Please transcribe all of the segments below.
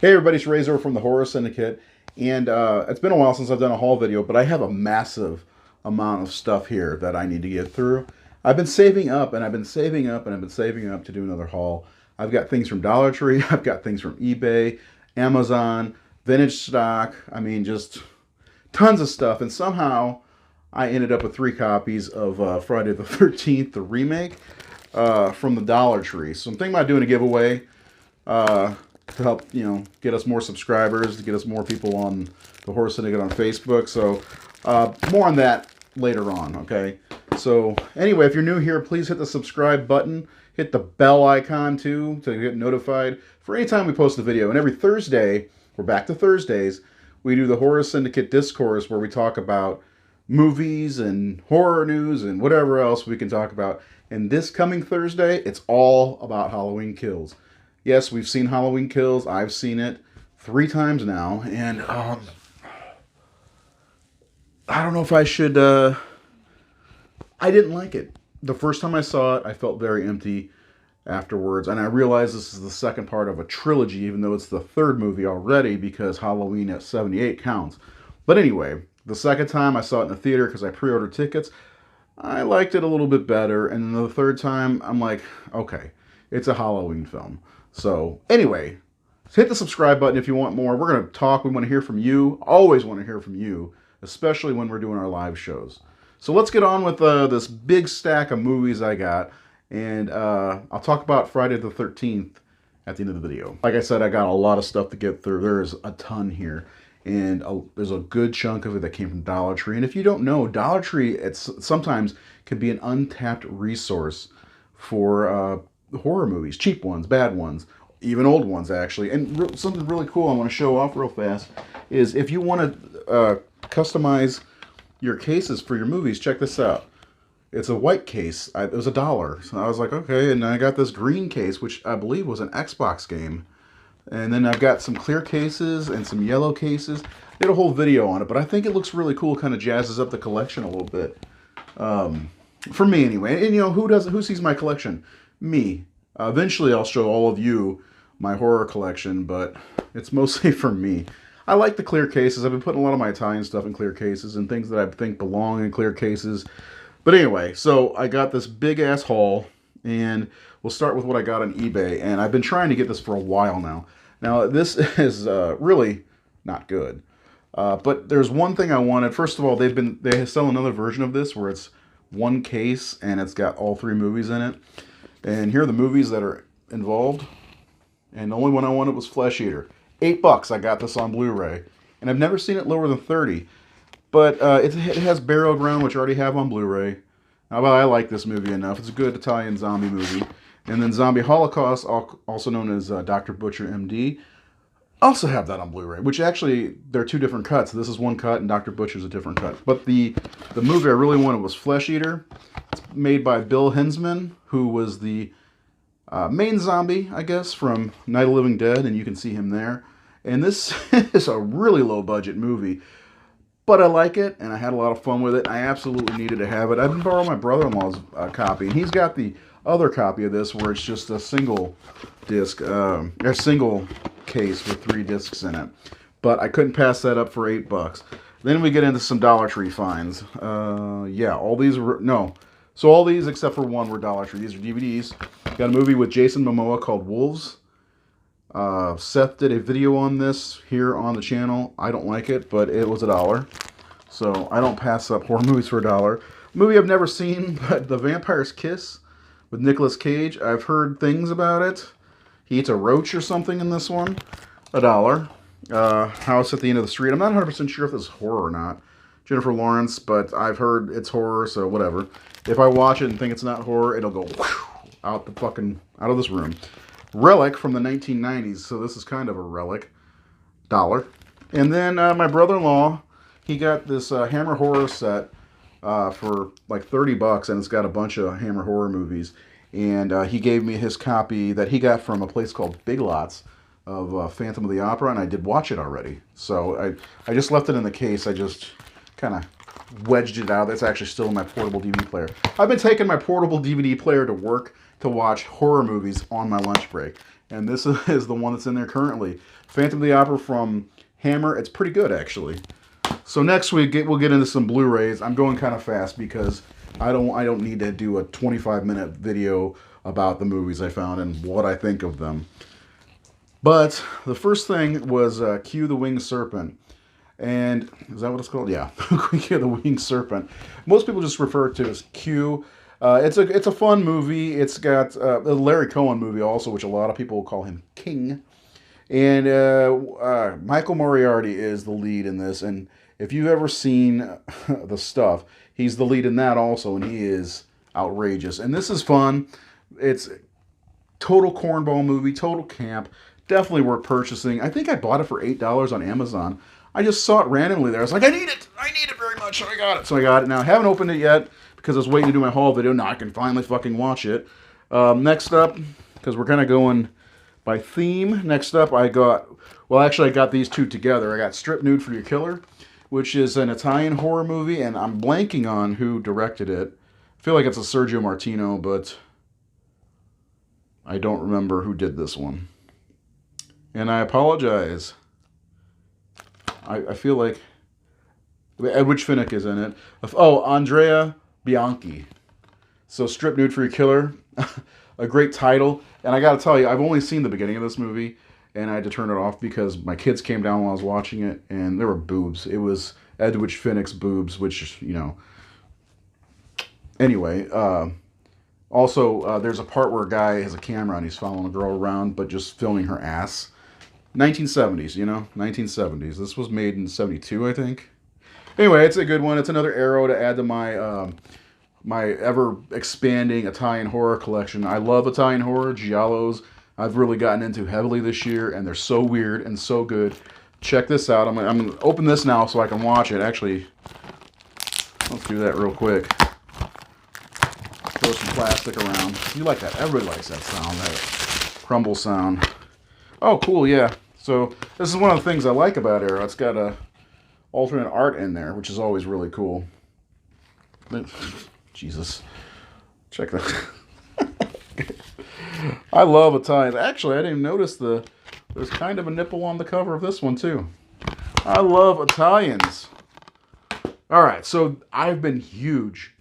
Hey everybody, it's Rayzor from the Horror Syndicate, and it's been a while since I've done a haul video, but I have a massive amount of stuff here that I need to get through. I've been saving up, and I've been saving up, and I've been saving up to do another haul. I've got things from Dollar Tree, I've got things from eBay, Amazon, vintage stock, I mean just tons of stuff, and somehow I ended up with 3 copies of Friday the 13th, the remake, from the Dollar Tree. So I'm thinking about doing a giveaway. To help, get us more subscribers, to get us more people on the Horror Syndicate on Facebook. So more on that later on, okay? So anyway, if you're new here, please hit the subscribe button. Hit the bell icon too to get notified for any time we post a video. And every Thursday, we're back to Thursdays, we do the Horror Syndicate Discourse where we talk about movies and horror news and whatever else we can talk about. And this coming Thursday, it's all about Halloween Kills. Yes, we've seen Halloween Kills. I've seen it 3 times now, and I don't know if I should. I didn't like it. The first time I saw it, I felt very empty afterwards, and I realized this is the second part of a trilogy, even though it's the third movie already, because Halloween at 78 counts. But anyway, the second time I saw it in the theater because I pre-ordered tickets, I liked it a little bit better, and then the third time, I'm like, okay, it's a Halloween film. So anyway, hit the subscribe button if you want more. We're going to talk. We want to hear from you. Always want to hear from you, especially when we're doing our live shows. So let's get on with this big stack of movies I got. And I'll talk about Friday the 13th at the end of the video. Like I said, I got a lot of stuff to get through. There's a ton here. And there's a good chunk of it that came from Dollar Tree. And if you don't know, Dollar Tree sometimes can be an untapped resource for horror movies, cheap ones, bad ones, even old ones actually. And something really cool I want to show off real fast is if you want to customize your cases for your movies, check this out. It's a white case. It was $1. So I was like, okay, and I got this green case, which I believe was an Xbox game. And then I've got some clear cases and some yellow cases. I did a whole video on it, but I think it looks really cool. Kind of jazzes up the collection a little bit. For me anyway. And who sees my collection? Me. Eventually I'll show all of you my horror collection, but it's mostly for me. I like the clear cases. I've been putting a lot of my Italian stuff in clear cases and things that I think belong in clear cases. But anyway, so I got this big ass haul, and we'll start with what I got on eBay. And I've been trying to get this for a while now. Now this is really not good. But there's one thing I wanted. First of all, they sell another version of this where it's one case and it's got all 3 movies in it. And here are the movies that are involved. And the only one I wanted was Flesh Eater. $8. I got this on Blu-ray. And I've never seen it lower than 30. But it has Burial Ground, which I already have on Blu-ray. Now, I like this movie enough. It's a good Italian zombie movie. And then Zombie Holocaust, also known as Dr. Butcher, MD. Also have that on Blu-ray, which actually, they're 2 different cuts. This is one cut, and Dr. Butcher's a different cut. But the movie I really wanted was Flesh Eater. It's made by Bill Hinsman, who was the main zombie, I guess, from Night of the Living Dead, and you can see him there. And this is a really low-budget movie, but I like it, and I had a lot of fun with it. I absolutely needed to have it. I've been borrowing my brother-in-law's copy, and he's got the other copy of this where it's just a single disc, a single case with 3 discs in it. But I couldn't pass that up for $8. Then we get into some Dollar Tree finds. Yeah, all these were, no. So all these except for one were Dollar Tree. These are DVDs. Got a movie with Jason Momoa called Wolves. Seth did a video on this here on the channel. I don't like it, but it was $1. So I don't pass up horror movies for $1. Movie I've never seen, but The Vampire's Kiss with Nicolas Cage. I've heard things about it. He eats a roach or something in this one. $1. House at the End of the Street. I'm not 100% sure if this is horror or not. Jennifer Lawrence, but I've heard it's horror, so whatever. If I watch it and think it's not horror, it'll go out of this room. Relic from the 1990s, so this is kind of a relic. $1. And then my brother-in-law, he got this Hammer horror set for like $30, and it's got a bunch of Hammer horror movies. And he gave me his copy that he got from a place called Big Lots of Phantom of the Opera, and I did watch it already. So I just left it in the case. I just kind of wedged it out. That's actually still in my portable DVD player. I've been taking my portable DVD player to work to watch horror movies on my lunch break. And this is the one that's in there currently. Phantom of the Opera from Hammer. It's pretty good, actually. So next week, we'll get into some Blu-rays. I'm going kind of fast because I don't need to do a 25-minute video about the movies I found and what I think of them. But the first thing was Q the Wing Serpent. And is that what it's called? Yeah, Q the Wing Serpent. Most people just refer to it as Q. It's a fun movie. It's got a Larry Cohen movie also, which a lot of people call him King. And Michael Moriarty is the lead in this. And if you've ever seen The Stuff, he's the lead in that also, and he is outrageous. And this is fun. It's total cornball movie, total camp. Definitely worth purchasing. I think I bought it for $8 on Amazon. I just saw it randomly there. I was like, I need it very much. So I got it. So I got it. Now, I haven't opened it yet because I was waiting to do my haul video. Now I can finally fucking watch it. Next up, because we're kind of going by theme. Next up, I got these two together. I got Strip Nude for Your Killer, which is an Italian horror movie, and I'm blanking on who directed it. I feel like it's a Sergio Martino, but I don't remember who did this one. And I apologize. I feel like Edwidge Finnick is in it. Oh, Andrea Bianchi. So Strip Nude for Your Killer. A great title. And I got to tell you, I've only seen the beginning of this movie, and I had to turn it off because my kids came down while I was watching it, and there were boobs. It was Edwidge Finnick's boobs, which, you know. Anyway, also, there's a part where a guy has a camera and he's following a girl around, but just filming her ass. 1970s, you know? 1970s. This was made in 72, I think. Anyway, it's a good one. It's another arrow to add to my my ever-expanding Italian horror collection. I love Italian horror, giallos. I've really gotten into heavily this year, and they're so weird and so good. Check this out. I'm going to open this now so I can watch it. Actually, let's do that real quick. Throw some plastic around. You like that? Everybody likes that sound, that crumble sound. Oh, cool, yeah. So this is one of the things I like about Arrow. It's got a alternate art in there, which is always really cool. Jesus. Check that. I love Italians. Actually, I didn't even notice there's kind of a nipple on the cover of this one, too. I love Italians. All right, so I've been huge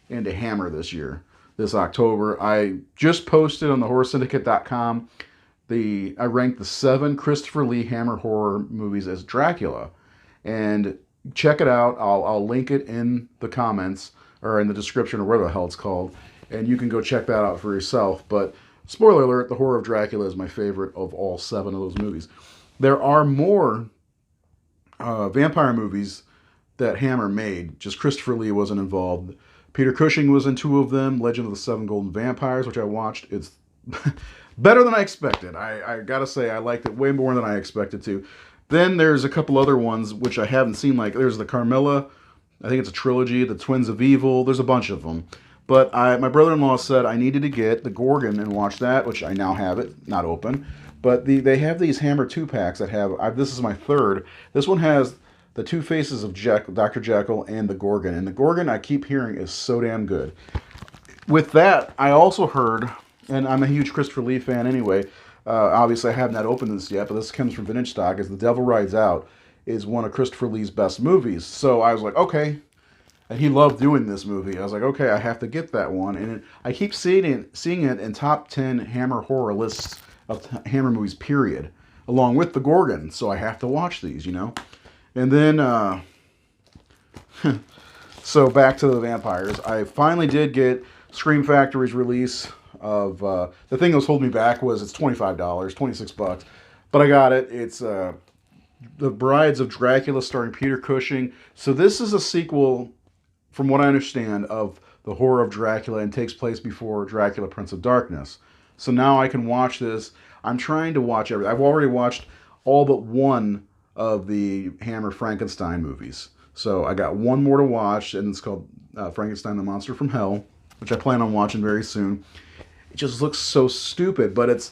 into Hammer this year, this October. I just posted on the HorrorSyndicate.com I ranked the 7 Christopher Lee Hammer horror movies as Dracula. And check it out. I'll link it in the comments or in the description or whatever the hell it's called. And you can go check that out for yourself. But spoiler alert, The Horror of Dracula is my favorite of all 7 of those movies. There are more vampire movies that Hammer made. Just Christopher Lee wasn't involved. Peter Cushing was in 2 of them. Legend of the Seven Golden Vampires, which I watched. It's better than I expected. I gotta say, I liked it way more than I expected to. Then there's a couple other ones which I haven't seen. Like there's the Carmilla. I think it's a trilogy. The Twins of Evil. There's a bunch of them. But my brother-in-law said I needed to get the Gorgon and watch that, which I now have it, not open. But they have these Hammer 2-packs that have, this is my third. This one has the 2 faces of Dr. Jekyll and the Gorgon. And the Gorgon, I keep hearing, is so damn good. With that, I also heard, and I'm a huge Christopher Lee fan anyway. Obviously, I have not opened this yet, but this comes from Vintage Stock, is The Devil Rides Out is one of Christopher Lee's best movies. So I was like, okay. And he loved doing this movie. I was like, okay, I have to get that one. And I keep seeing it in top 10 Hammer horror lists of Hammer movies, period, along with the Gorgon. So I have to watch these, you know. And then, so back to the vampires. I finally did get Scream Factory's release of, the thing that was holding me back was it's $25, $26. But I got it. It's The Brides of Dracula starring Peter Cushing. So this is a sequel, from what I understand, of The Horror of Dracula and takes place before Dracula Prince of Darkness. So now I can watch this. I'm trying to watch everything. I've already watched all but one of the Hammer Frankenstein movies. So I got one more to watch, and it's called Frankenstein the Monster from Hell, which I plan on watching very soon. It just looks so stupid, but it's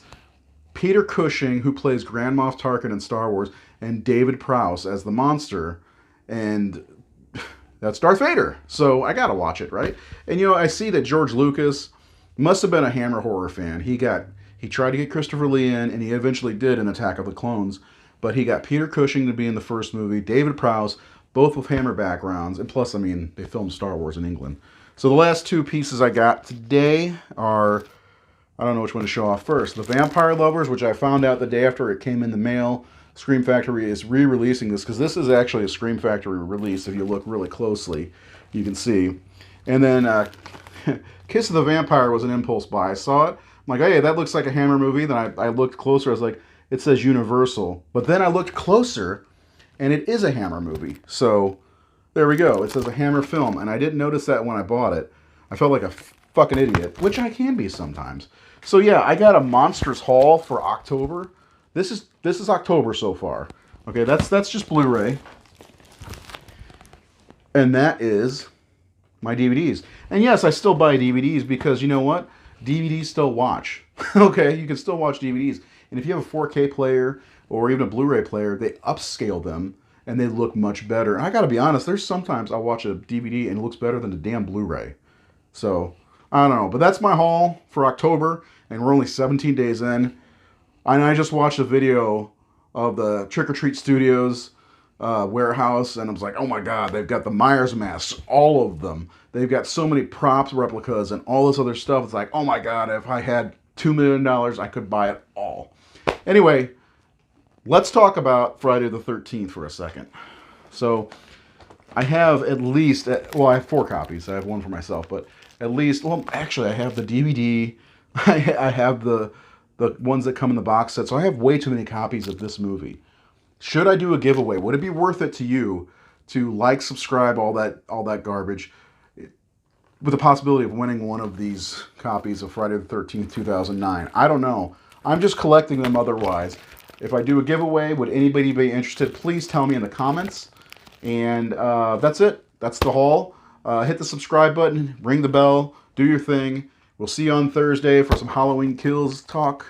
Peter Cushing, who plays Grand Moff Tarkin in Star Wars, and David Prowse as the monster, and that's Darth Vader. So I gotta watch it, right? And you know, I see that George Lucas Must have been a Hammer horror fan. He tried to get Christopher Lee in, and he eventually did in Attack of the Clones. But he got Peter Cushing to be in the first movie, David Prowse, both with Hammer backgrounds, and plus, I mean, they filmed Star Wars in England. So the last two pieces I got today are, I don't know which one to show off first. The Vampire Lovers, which I found out the day after it came in the mail. Scream Factory is re-releasing this, because this is actually a Scream Factory release. If you look really closely, you can see. And then Kiss of the Vampire was an impulse buy. I saw it. I'm like, hey, that looks like a Hammer movie. Then I looked closer. I was like, it says Universal. But then I looked closer, and it is a Hammer movie. So there we go. It says a Hammer film, and I didn't notice that when I bought it. I felt like a fucking idiot, which I can be sometimes. So yeah, I got a Monsters haul for October. This is October so far. Okay, that's just Blu-ray. And that is my DVDs. And yes, I still buy DVDs because you know what? DVDs still watch. Okay, you can still watch DVDs. And if you have a 4K player or even a Blu-ray player, they upscale them and they look much better. And I gotta be honest, there's sometimes I watch a DVD and it looks better than the damn Blu-ray. So, I don't know. But that's my haul for October, and we're only 17 days in. And I just watched a video of the Trick or Treat Studios warehouse, and I was like, oh my god, they've got the Myers masks, all of them. They've got so many props, replicas, and all this other stuff. It's like, oh my god, if I had $2 million, I could buy it all. Anyway, let's talk about Friday the 13th for a second. So, I have at least, well, I have 4 copies. I have one for myself, but at least, well, actually, I have the DVD. I have the ones that come in the box set. So I have way too many copies of this movie. Should I do a giveaway? Would it be worth it to you to like, subscribe, all that garbage, with the possibility of winning one of these copies of Friday the 13th, 2009? I don't know. I'm just collecting them otherwise. If I do a giveaway, would anybody be interested? Please tell me in the comments. And that's it. That's the haul. Hit the subscribe button, ring the bell, do your thing. We'll see you on Thursday for some Halloween Kills talk.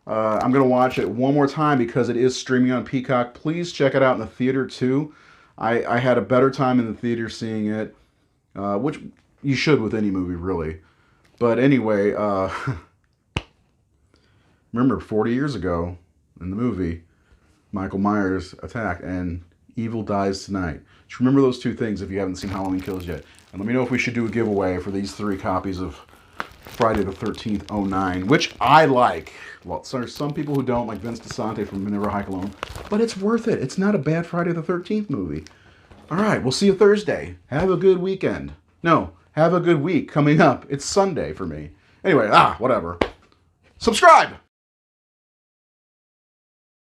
I'm going to watch it one more time because it is streaming on Peacock. Please check it out in the theater too. I had a better time in the theater seeing it, which you should with any movie, really. But anyway, remember 40 years ago in the movie, Michael Myers attacked and evil dies tonight. Just remember those two things if you haven't seen Halloween Kills yet. And let me know if we should do a giveaway for these 3 copies of Friday the 13th, 09, which I like. Well, there's some people who don't, like Vince DeSante from Never Hike Alone, but it's worth it. It's not a bad Friday the 13th movie. All right, we'll see you Thursday. Have a good weekend. No, have a good week coming up. It's Sunday for me. Anyway, whatever. Subscribe!